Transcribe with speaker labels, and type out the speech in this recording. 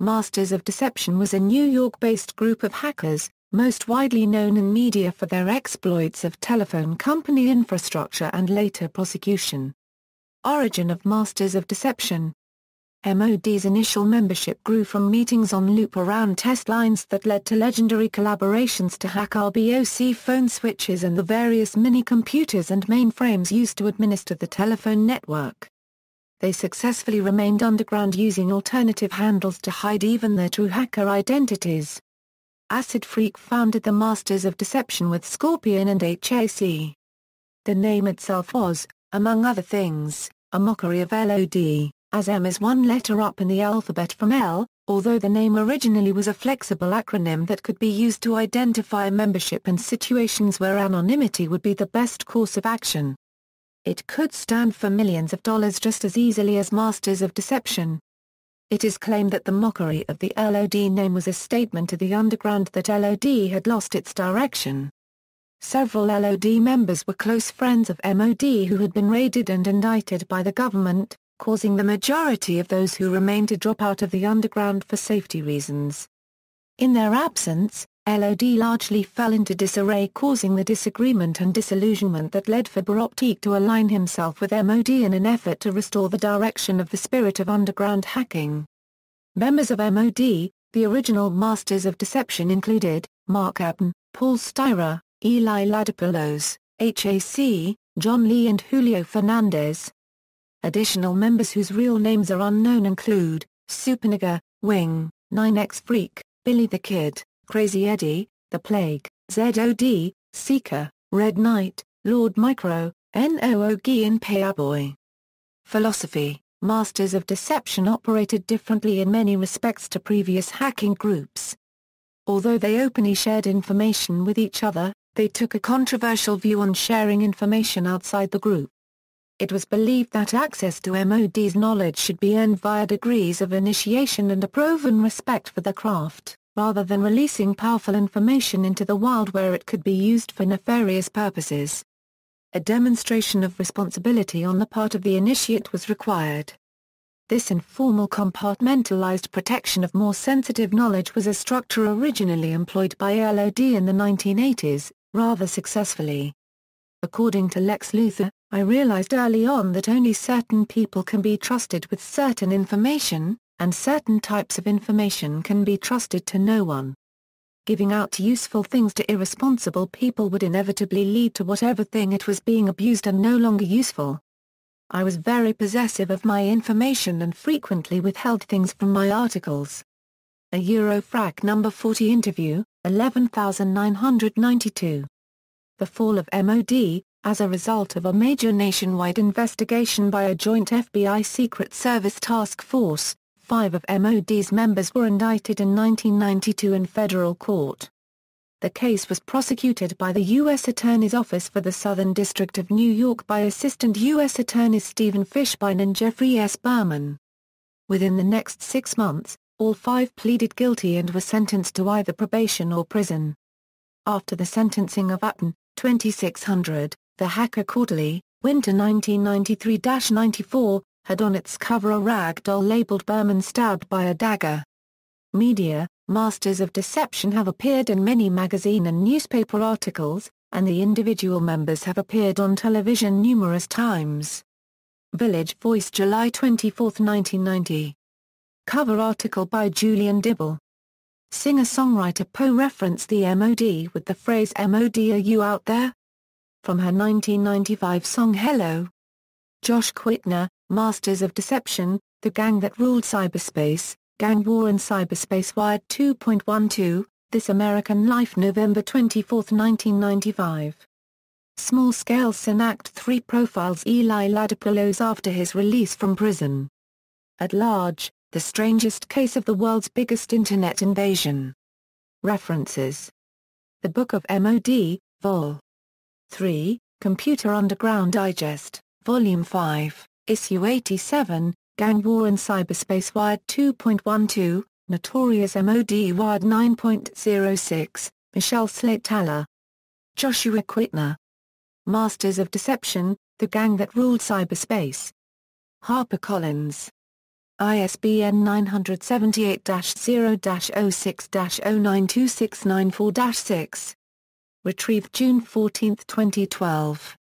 Speaker 1: Masters of Deception was a New York-based group of hackers, most widely known in media for their exploits of telephone company infrastructure and later prosecution. Origin of Masters of Deception. MOD's initial membership grew from meetings on loop around test lines that led to legendary collaborations to hack RBOC phone switches and the various mini-computers and mainframes used to administer the telephone network. They successfully remained underground using alternative handles to hide even their true hacker identities. Acid Freak founded the Masters of Deception with Scorpion and HAC. The name itself was, among other things, a mockery of LOD, as M is one letter up in the alphabet from L, although the name originally was a flexible acronym that could be used to identify membership in situations where anonymity would be the best course of action. It could stand for millions of dollars just as easily as Masters of Deception. It is claimed that the mockery of the LOD name was a statement to the underground that LOD had lost its direction. Several LOD members were close friends of MOD who had been raided and indicted by the government, causing the majority of those who remained to drop out of the underground for safety reasons. In their absence, LOD largely fell into disarray, causing the disagreement and disillusionment that led fiber optic to align himself with MOD in an effort to restore the direction of the spirit of underground hacking. Members of MOD, the original Masters of Deception, included Mark Abn, Paul Styra, Eli Ladopoulos, HAC, John Lee and Julio Fernandez. Additional members whose real names are unknown include Supernigga, Wing, 9X Freak, Billy the Kid, Crazy Eddie, The Plague, ZOD, Seeker, Red Knight, Lord Micro, Noogi and Payaboy. Philosophy. Masters of Deception operated differently in many respects to previous hacking groups. Although they openly shared information with each other, they took a controversial view on sharing information outside the group. It was believed that access to MOD's knowledge should be earned via degrees of initiation and a proven respect for the craft, rather than releasing powerful information into the wild where it could be used for nefarious purposes. A demonstration of responsibility on the part of the initiate was required. This informal compartmentalized protection of more sensitive knowledge was a structure originally employed by LOD in the 1980s, rather successfully. According to Lex Luthor, I realized early on that only certain people can be trusted with certain information, and certain types of information can be trusted to no one. Giving out useful things to irresponsible people would inevitably lead to whatever thing it was being abused and no longer useful. I was very possessive of my information and frequently withheld things from my articles. A Eurofrac number 40 interview, 11992. The fall of MOD, as a result of a major nationwide investigation by a joint FBI Secret Service task force, 5 of MOD's members were indicted in 1992 in federal court. The case was prosecuted by the U.S. Attorney's Office for the Southern District of New York by Assistant U.S. Attorneys Stephen Fishbein and Jeffrey S. Berman. Within the next 6 months, all 5 pleaded guilty and were sentenced to either probation or prison. After the sentencing of Upton, 2600, the Hacker Quarterly, Winter 1993-94, had on its cover a rag doll labeled Berman stabbed by a dagger. Media. Masters of Deception have appeared in many magazine and newspaper articles, and the individual members have appeared on television numerous times. Village Voice, July 24, 1990. Cover article by Julian Dibble. Singer-songwriter Poe referenced the MOD with the phrase "MOD, are you out there?" from her 1995 song Hello. Josh Quittner, Masters of Deception, The Gang That Ruled Cyberspace, Gang War in Cyberspace, Wired 2.12, This American Life, November 24, 1995. Small Scale Sin Act 3 profiles Eli Ladopoulos after his release from prison. At Large, The Strangest Case of the World's Biggest Internet Invasion. References. The Book of MOD, Vol. 3, Computer Underground Digest, Volume 5, Issue 87, Gang War in Cyberspace, Wired 2.12, Notorious MOD, Wired 9.06, Michelle Slate-Taller. Joshua Quittner. Masters of Deception, The Gang That Ruled Cyberspace. HarperCollins. ISBN 978-0-06-092694-6. Retrieved June 14, 2012.